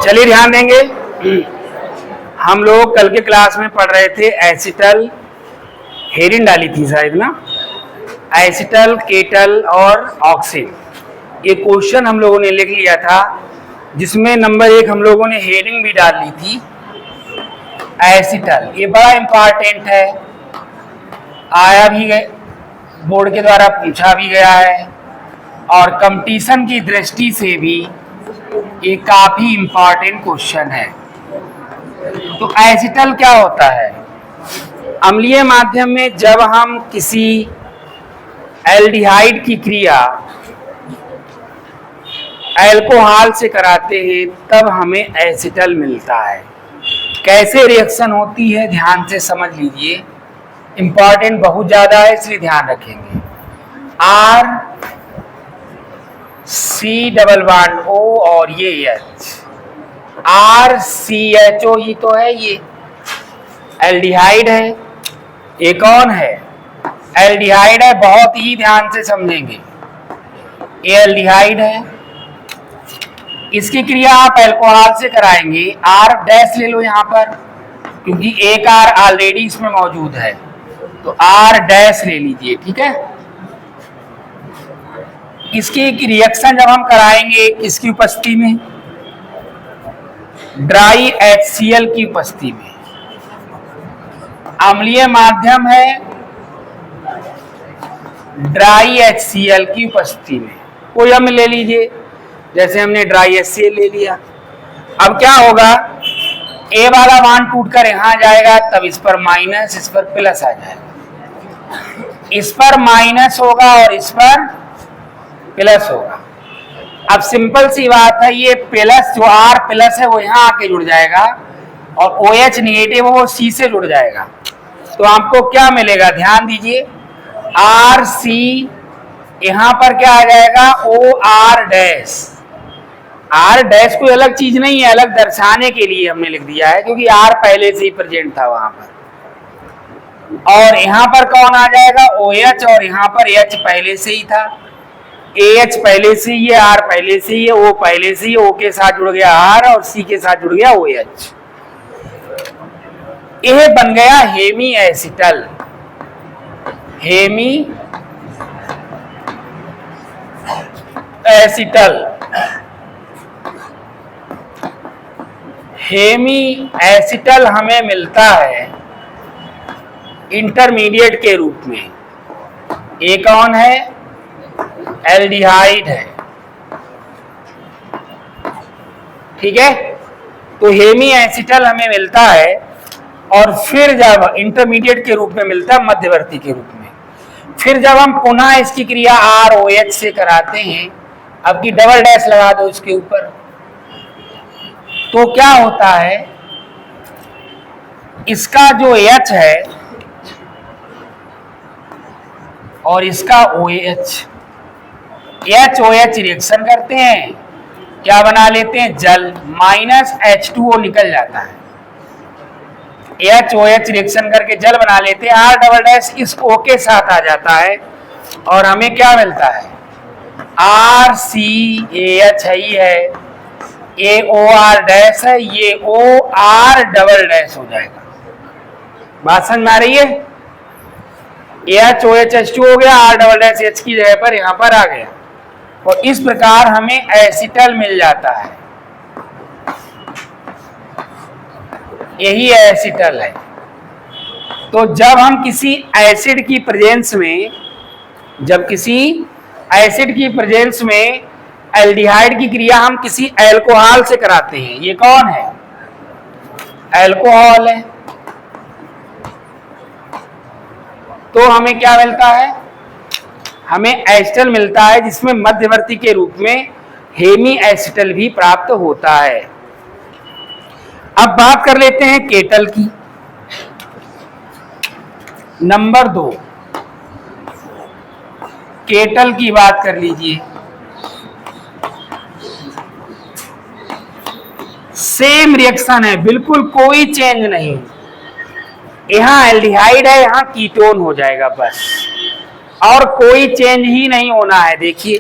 चलिए ध्यान देंगे। हम लोग कल के क्लास में पढ़ रहे थे एसिटल, हेरिन डाली थी शायद ना, एसिटल, केटल और ऑक्सिन। ये क्वेश्चन हम लोगों ने लिख लिया था, जिसमें नंबर 1 हम लोगों ने हेडिंग भी डाल ली थी एसिटल। ये बड़ा इंपॉर्टेंट है, आया भी गए, बोर्ड के द्वारा पूछा भी गया है, और कंपटीशन की दृष्टि से भी ये काफी इंपॉर्टेंट क्वेश्चन है। तो एसिटल क्या होता है? अम्लीय माध्यम में जब हम किसी एल्डिहाइड की क्रिया अल्कोहल से कराते हैं तब हमें एसिटल मिलता है। कैसे रिएक्शन होती है ध्यान से समझ लीजिए, इंपॉर्टेंट बहुत ज्यादा है इसलिए ध्यान रखेंगे। R C double bond O और ये H, RCHO ही तो है, ये एल्डिहाइड है। ये कौन है? एल्डिहाइड है, बहुत ही ध्यान से समझेंगे। ये एल्डिहाइड है, इसकी क्रिया आप अल्कोहल से कराएंगे। R डैश ले लो यहाँ पर, क्योंकि एक R ऑलरेडी इसमें मौजूद है, तो R डैश ले लीजिए, ठीक है। इसकी रिएक्शन जब हम कराएंगे किसकी उपस्थिति में? ड्राई HCl की उपस्थिति में। अम्लीय माध्यम है, ड्राई HCl की उपस्थिति में। कोई अम्ल ले लीजिए, जैसे हमने ड्राई HCl ले लिया। अब क्या होगा? ए वाला बॉन्ड टूटकर यहां जाएगा, तब इस पर माइनस, इस पर प्लस आ जाएगा। इस पर माइनस होगा और इस पर प्लस होगा। अब सिंपल सी बात है, ये प्लस जो R प्लस है वो यहाँ आके जुड़ जाएगा, और OH निगेटिव वो C से जुड़ जाएगा। तो आपको क्या मिलेगा? ध्यान दीजिए, RC यहाँ पर क्या आ जाएगा? OR dash. R डैश कोई अलग चीज नहीं है, अलग दर्शाने के लिए हमने लिख दिया है, क्योंकि R पहले से ही प्रेजेंट था वहां पर। और यहाँ पर कौन आ जाएगा? OH, और यहाँ पर H पहले से ही था, AH पहले से ही है, R पहले से ही है, O पहले से ही, O के साथ जुड़ गया R और C के साथ जुड़ गया OH। यह बन गया hemiacetal. Hemiacetal. Hemiacetal हमें मिलता है इंटरमीडिएट के रूप में। ये कौन है? एल्डिहाइड है, ठीक है। तो हेमी एसिटल हमें मिलता है, और फिर जब इंटरमीडिएट के रूप में मिलता है, मध्यवर्ती के रूप में, फिर जब हम पुनः इसकी क्रिया ROH से कराते हैं, अब की डबल डैश लगा दो इसके ऊपर, तो क्या होता है? इसका जो H है और इसका OH, HOH रिएक्शन करते हैं, क्या बना लेते हैं? जल, माइनस H2O निकल जाता है। HOH रिएक्शन करके जल बना लेते हैं, R डबल डैश इस O के साथ आ जाता है, और हमें क्या मिलता है? RCAH है ही है, ये OR डैश है, ये OR डबल डैश हो जाएगा। बात समझ में आ रही है? HOH H2 हो गया, R डबल डैश H की जगह पर यहां पर आ गया, और इस प्रकार हमें एसिटल मिल जाता है। यही एसिटल है। तो जब हम किसी एसिड की प्रेजेंस में, जब किसी एसिड की प्रेजेंस में एल्डिहाइड की क्रिया हम किसी अल्कोहल से कराते हैं, ये कौन है? अल्कोहल है, तो हमें क्या मिलता है? हमें एसिटल मिलता है, जिसमें मध्यवर्ती के रूप में हेमी एसिटल भी प्राप्त होता है। अब बात कर लेते हैं केटल की। नंबर 2, केटल की बात कर लीजिए। सेम रिएक्शन है, बिल्कुल कोई चेंज नहीं। यहां एल्डिहाइड है, यहां कीटोन हो जाएगा बस, और कोई चेंज ही नहीं होना है। देखिए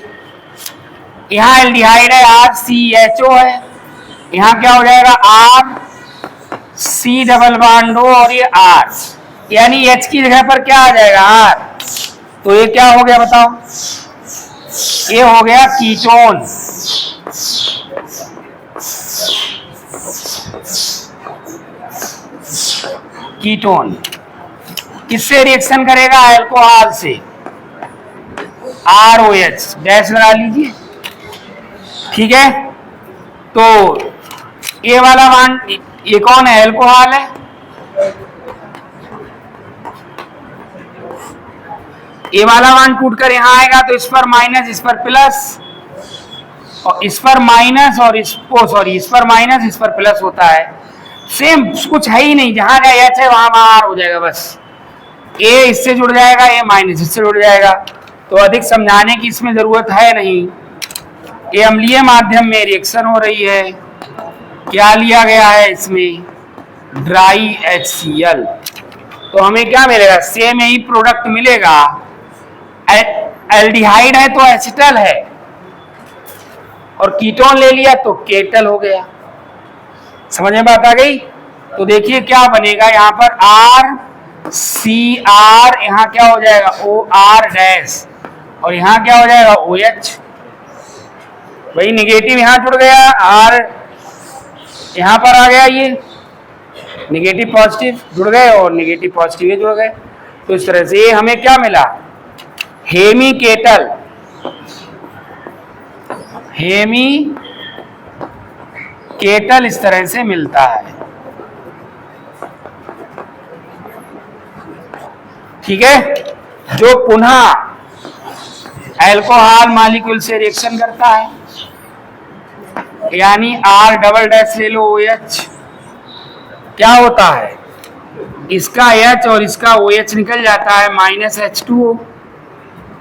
यहाँ एल्डिहाइड है RCHO है, यहाँ क्या हो जाएगा RC डबल बॉन्ड O और ये R, यानी H की जगह पर क्या आ जाएगा R, तो ये क्या हो गया बताओ, ये हो गया कीटोन। कीटोन किससे रिएक्शन करेगा, अल्कोहल से, ROH डैश लगा लीजिए, ठीक है। तो ये वाला वन ये कौन है, अल्कोहल है, ये वाला वन टूट कर यहां आएगा तो इस पर माइनस इस पर प्लस, और इस पर माइनस और इस पर माइनस इस पर प्लस होता है, सेम कुछ है ही नहीं, जहां का H है वहां R हो जाएगा बस, A इससे जुड़ जाएगा, A माइनस इससे जुड़ जाएगा, तो अधिक समझाने की इसमें जरूरत है नहीं। ये अम्लीय माध्यम में रिएक्शन हो रही है, क्या लिया गया है इसमें, ड्राई HCl, तो हमें क्या मिलेगा, सेम यही प्रोडक्ट मिलेगा, एल्डिहाइड है तो एसिटल है, और कीटोन ले लिया तो केटल हो गया, समझ में बात आ गई। तो देखिए क्या बनेगा, यहाँ पर RCR, यहाँ क्या हो जाएगा OR डैश, और यहाँ क्या हो जाएगा OH, वही निगेटिव यहाँ जुड़ गया, R यहाँ पर आ गया, ये निगेटिव पॉजिटिव जुड़ गए और निगेटिव पॉजिटिव ये जुड़ गए, तो इस तरह से ये हमें क्या मिला, हेमी केटल, हेमी केटल इस तरह से मिलता है, ठीक है, जो पुनः अल्कोहल मॉलिक्यूल से रिएक्शन करता है, यानी R डबल डैश ले लो OH, क्या होता है, इसका H और इसका OH निकल जाता है माइनस H2O,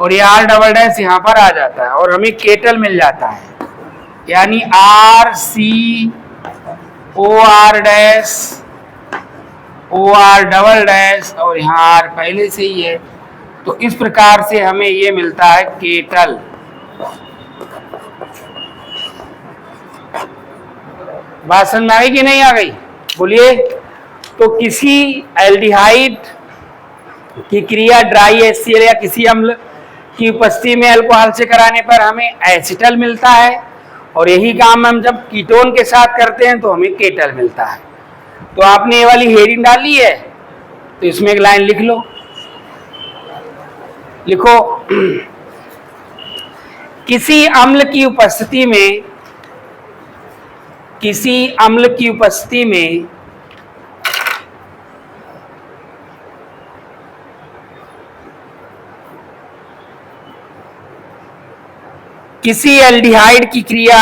और ये R डबल डैश यहाँ पर आ जाता है और हमें केटल मिल जाता है, यानी RCOR dash OR double dash और यहाँ R पहले से ही है, तो इस प्रकार से हमें ये मिलता है केटल। बात समझ में आ गई कि नहीं आ गई, बोलिए। तो किसी एल्डिहाइड की क्रिया ड्राई HCl या किसी अम्ल की उपस्थिति में अल्कोहल से कराने पर हमें एसिटल मिलता है, और यही काम हम जब कीटोन के साथ करते हैं तो हमें केटल मिलता है। तो आपने ये वाली हेडिंग डाली है, तो इसमें एक लाइन लिख लो, लिखो किसी अम्ल की उपस्थिति में, किसी अम्ल की उपस्थिति में किसी एल्डिहाइड की क्रिया,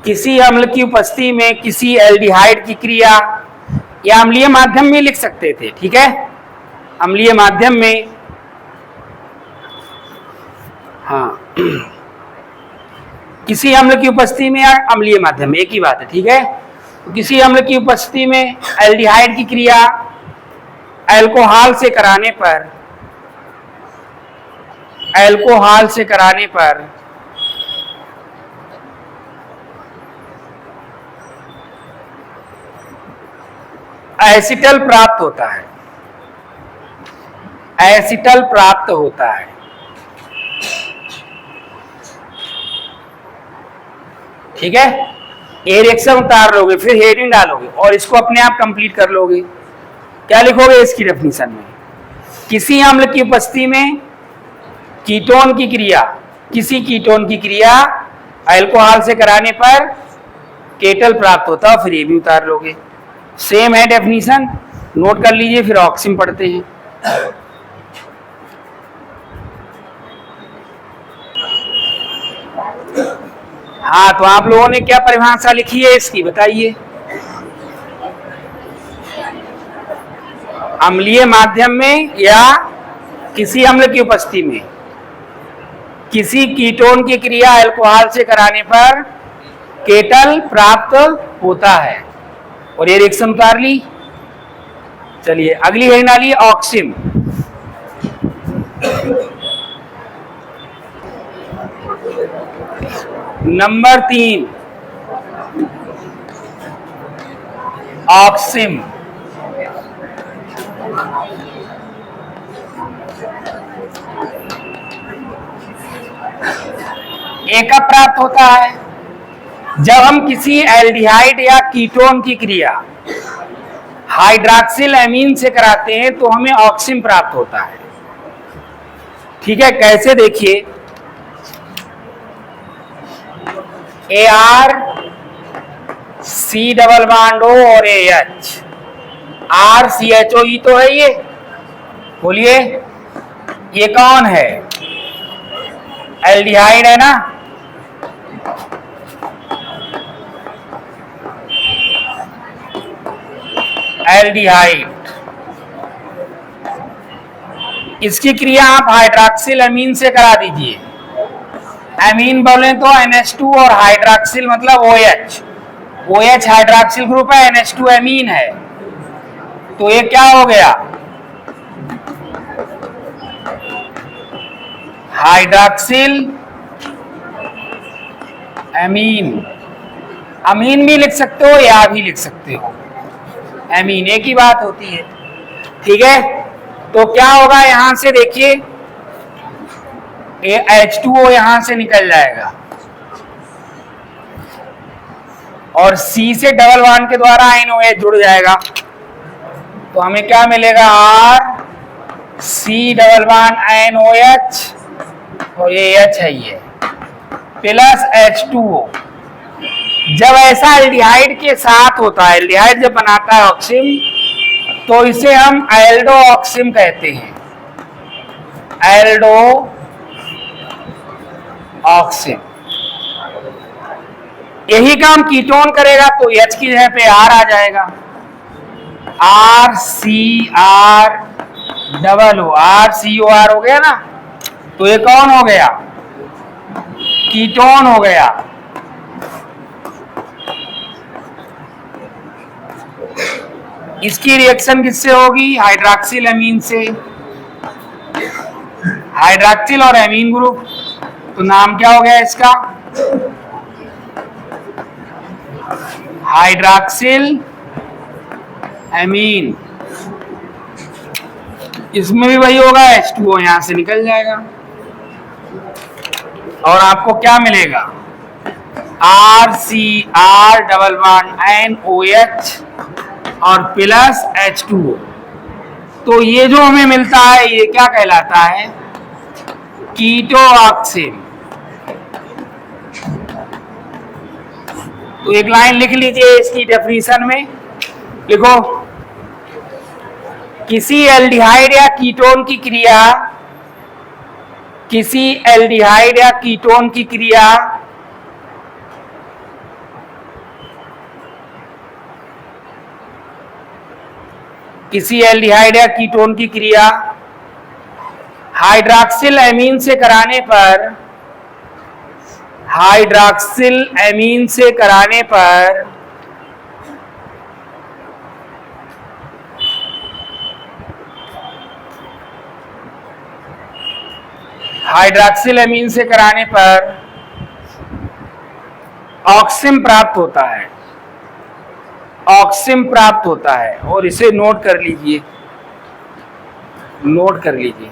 किसी अम्ल की उपस्थिति में किसी एल्डिहाइड की क्रिया, या अम्लीय माध्यम में लिख सकते थे, ठीक है, अम्लीय माध्यम में, हाँ किसी अम्ल की उपस्थिति में या अम्लीय माध्यम में एक ही बात है, ठीक है। तो किसी अम्ल की उपस्थिति में एल्डिहाइड की क्रिया अल्कोहल से कराने पर, अल्कोहल से कराने पर एसिटल प्राप्त होता है, एसिटल प्राप्त होता है, ठीक है। ये रिएक्शन उतार लोगे, फिर हेडिंग डालोगे और इसको अपने आप कंप्लीट कर लोगे। क्या लिखोगे इसकी डेफिनेशन में, किसी अम्ल की उपस्थिति में कीटोन की क्रिया, किसी कीटोन की क्रिया अल्कोहल से कराने पर केटल प्राप्त होता है, फिर ये भी उतार लोगे। सेम है डेफिनेशन, नोट कर लीजिए, फिर ऑक्सिम पढ़ते हैं। हाँ, तो आप लोगों ने क्या परिभाषा लिखी है इसकी बताइए। अम्लीय माध्यम में या किसी अम्ल की उपस्थिति में किसी कीटोन की क्रिया अल्कोहल से कराने पर केटल प्राप्त होता है, और ये रिएक्शन उतार ली। चलिए अगली हेडिंग डालिए, ऑक्सिम। नंबर 3 ऑक्सिम। ए कब प्राप्त होता है? जब हम किसी एल्डिहाइड या कीटोन की क्रिया हाइड्रॉक्सिल एमीन से कराते हैं तो हमें ऑक्सिम प्राप्त होता है। ठीक है, कैसे? देखिए, AR C double bond O और AH, RCHOE तो है ये। बोलिए, ये कौन है? एल्डिहाइड है ना। एल्डिहाइड, इसकी क्रिया आप हाइड्रॉक्सिल अमीन से करा दीजिए। अमीन बोले तो NH2 और हाइड्रॉक्सिल मतलब OH। OH हाइड्रॉक्सिल ग्रुप है, NH2 अमीन है। तो ये क्या हो गया? हाइड्रॉक्सिल अमीन। अमीन भी लिख सकते हो या भी लिख सकते हो, अमीन एक ही बात होती है। ठीक है, तो क्या होगा यहां से? देखिए, H2O यहां से निकल जाएगा और C से डबल बॉन्ड के द्वारा NOH जुड़ जाएगा। तो हमें क्या मिलेगा? RC डबल बॉन्ड NOH और ये H है, ये प्लस H2O। जब ऐसा एल्डिहाइड के साथ होता है, एल्डिहाइड जब बनाता है ऑक्सिम, तो इसे हम एल्डो ऑक्सिम कहते हैं। एल्डो ऑक्सिम। यही काम कीटोन करेगा तो H की जगह पे R आ जाएगा। RCR डबल O, RCOR हो गया ना। तो ये कौन हो गया? कीटोन हो गया। इसकी रिएक्शन किससे होगी? हाइड्रॉक्सिल अमीन से। हाइड्रॉक्सिल और अमीन ग्रुप, तो नाम क्या हो गया इसका? हाइड्रॉक्सिल अमीन। इसमें भी वही होगा, H2O यहां से निकल जाएगा और आपको क्या मिलेगा? RCR डबल बॉन्ड NOH और प्लस H2O। तो ये जो हमें मिलता है ये क्या कहलाता है? कीटो ऑक्सिम। तो एक लाइन लिख लीजिए इसकी डेफिनेशन में। लिखो, किसी एल्डिहाइड या कीटोन की क्रिया, किसी एल्डिहाइड या कीटोन की क्रिया किसी एल्डिहाइड या कीटोन की क्रिया हाइड्रॉक्सिल एमीन से कराने पर, हाइड्रॉक्सिल एमीन से कराने पर हाइड्रॉक्सिल एमीन से कराने पर ऑक्सिम प्राप्त होता है। ऑक्सिम प्राप्त होता है और इसे नोट कर लीजिए, नोट कर लीजिए।